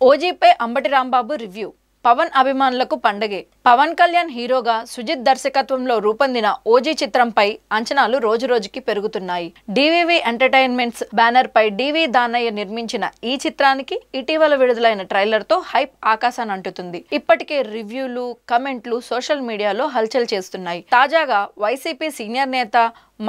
ఓజీపై Ambati Rambabu review. Pawan అభిమానులకు పండగే. పవన్ కళ్యాణ్ హీరోగా సుజిత్ దర్శకత్వంలో రూపొందిన ఓజీ చిత్రంపై అంచనాలు రోజురోజుకి పెరుగుతున్నాయి. డివివి ఎంటర్టైన్మెంట్స్ బ్యానర్ పై డివి దానయ్య నిర్మించిన ఈ చిత్రానికి ఇటీవల విడుదలైన ట్రైలర్ తో హైప్ ఆకాశాన్ని అంటుతుంది. ఇప్పటికే రివ్యూలు, కమెంట్లు సోషల్ మీడియాలో హల్చల్ చేస్తున్నాయి. తాజాగా వైసీపీ సీనియర్ నేత,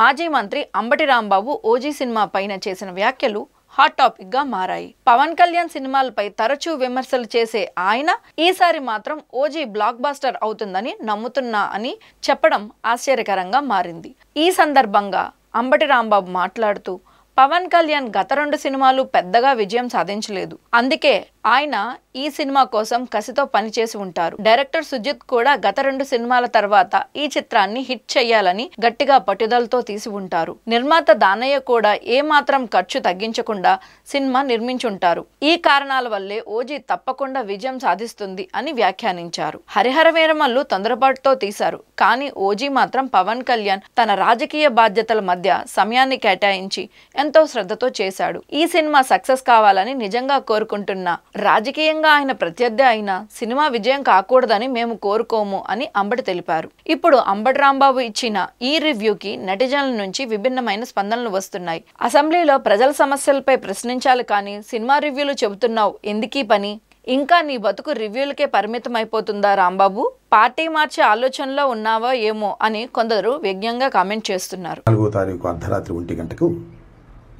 మాజీ మంత్రి అంబటి రాంబాబు ఓజీ సినిమా పైన చేసిన వ్యాఖ్యలు హాట్ టాపిక్ గా మారాయి. పవన్ కళ్యాణ్ సినిమాలపై తరచూ విమర్శలు చేసే ఆయన ఈసారి మాత్రం ఓజీ బ్లాక్ బాస్టర్ అవుతుందని నమ్ముతున్నా అని చెప్పడం ఆశ్చర్యకరంగా మారింది. ఈ సందర్భంగా అంబటి రాంబాబు మాట్లాడుతూ, పవన్ కళ్యాణ్ గత 2 సినిమాలు పెద్దగా విజయం సాధించలేదు. అందుకే ఆయన ఈ సినిమా కోసం కసితో పనిచేసి ఉంటారు. డైరెక్టర్ సుజిత్ కూడా గత 2 సినిమాల తర్వాత ఈ చిత్రాన్ని హిట్ చేయాలని గట్టిగా పట్టుదలతో తీసి ఉంటారు. నిర్మాత దానయ్య కూడా ఏ మాత్రం ఖర్చు తగ్గించకుండా సినిమా నిర్మించుంటారు. ఈ కారణాల వల్లే ఓజీ తప్పకుండా విజయం సాధిస్తుంది అని వ్యాఖ్యానించారు. హరిహర వీరమల్లు తొందరపాటుతో తీశారు. కానీ ఓజీ మాత్రం పవన్ కళ్యాణ్ తన రాజకీయ బాధ్యతల మధ్య సమయాన్ని కేటాయించి ఎంతో శ్రద్ధతో చేశాడు. ఈ సినిమా సక్సెస్ కావాలని నిజంగా కోరుకుంటున్నా. రాజకీయంగా ఆయన ప్రత్యర్థి అయినా సినిమా విజయం కాకూడదని మేము కోరుకోము అని అంబటి తెలిపారు. ఇప్పుడు అంబటి రాంబాబు ఇచ్చిన ఈ రివ్యూకి నెటిజన్ల నుంచి విభిన్నమైన స్పందనలు వస్తున్నాయి. అసెంబ్లీలో ప్రజల సమస్యలపై ప్రశ్నించాలి కానీ సినిమా రివ్యూలు చెబుతున్నావు ఎందుకీ పని? ఇంకా నీ బతుకు రివ్యూలకే పరిమితం అయిపోతుందా రాంబాబు? పార్టీ మార్చే ఆలోచనలో ఉన్నావో ఏమో అని కొందరు వ్యంగ్యంగా కామెంట్ చేస్తున్నారు. 4వ తారీఖు అర్ధరాత్రి 1 గంటకు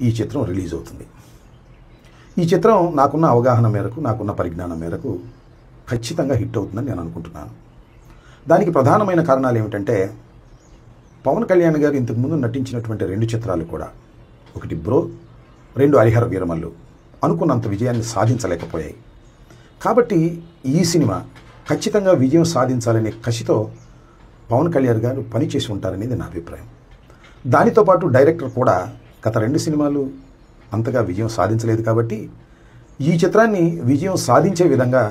ఈ చిత్రం రిలీజ్ అవుతుంది. ఈ చిత్రం నాకున్న అవగాహన మేరకు, నాకున్న పరిజ్ఞానం మేరకు ఖచ్చితంగా హిట్ అవుతుందని నేను అనుకుంటున్నాను. దానికి ప్రధానమైన కారణాలు ఏమిటంటే, పవన్ కళ్యాణ్ గారు ఇంతకుముందు నటించినటువంటి 2 చిత్రాలు కూడా, ఒకటి బ్రో, 2 హరిహర వీరమల్లు అనుకున్నంత విజయాన్ని సాధించలేకపోయాయి. కాబట్టి ఈ సినిమా ఖచ్చితంగా విజయం సాధించాలనే కసితో పవన్ కళ్యాణ్ గారు పనిచేసి ఉంటారనేది నా అభిప్రాయం. దానితో పాటు డైరెక్టర్ కూడా గత 2 సినిమాలు అంతగా విజయం సాధించలేదు కాబట్టి ఈ చిత్రాన్ని విజయం సాధించే విధంగా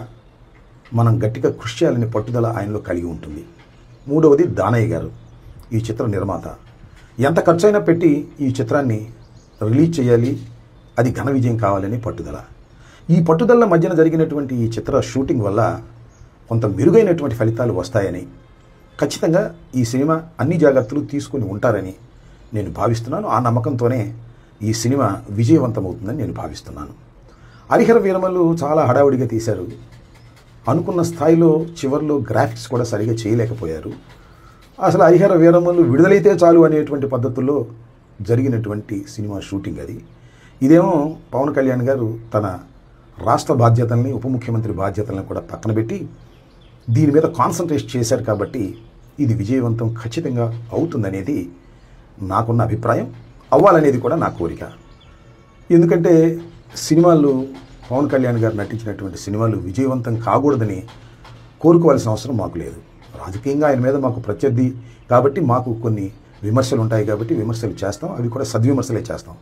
మనం గట్టిగా కృషి చేయాలని పట్టుదల ఆయనలో కలిగి ఉంటుంది. 3వది దానయ్య గారు, ఈ చిత్ర నిర్మాత. ఎంత ఖర్చైనా పెట్టి ఈ చిత్రాన్ని రిలీజ్ చేయాలి, అది ఘన విజయం కావాలని పట్టుదల. ఈ పట్టుదల మధ్యన జరిగినటువంటి ఈ చిత్ర షూటింగ్ వల్ల కొంత మెరుగైనటువంటి ఫలితాలు వస్తాయని, ఖచ్చితంగా ఈ సినిమా అన్ని జాగ్రత్తలు తీసుకొని ఉంటారని నేను భావిస్తున్నాను. ఆ నమ్మకంతోనే ఈ సినిమా విజయవంతమవుతుందని నేను భావిస్తున్నాను. హరిహర వీరమల్లు చాలా హడావుడిగా తీశారు. అనుకున్న స్థాయిలో చివరిలో గ్రాఫిక్స్ కూడా సరిగా చేయలేకపోయారు. అసలు హరిహర వీరమల్లు విడుదలైతే చాలు అనేటువంటి పద్ధతుల్లో జరిగినటువంటి సినిమా షూటింగ్ అది. ఇదేమో పవన్ కళ్యాణ్ గారు తన రాష్ట్ర బాధ్యతల్ని, ఉప ముఖ్యమంత్రి బాధ్యతలను కూడా పక్కన పెట్టి దీని మీద కాన్సన్ట్రేట్ చేశారు. కాబట్టి ఇది విజయవంతం ఖచ్చితంగా అవుతుందనేది నాకున్న అభిప్రాయం, అవ్వాలనేది కూడా నా కోరిక. ఎందుకంటే సినిమాలు, పవన్ కళ్యాణ్ గారు నటించినటువంటి సినిమాలు విజయవంతం కాకూడదని కోరుకోవాల్సిన అవసరం మాకు లేదు. రాజకీయంగా ఆయన మీద మాకు ప్రత్యర్థి కాబట్టి మాకు కొన్ని విమర్శలు ఉంటాయి కాబట్టి విమర్శలు చేస్తాం, అవి కూడా సద్విమర్శలే చేస్తాం.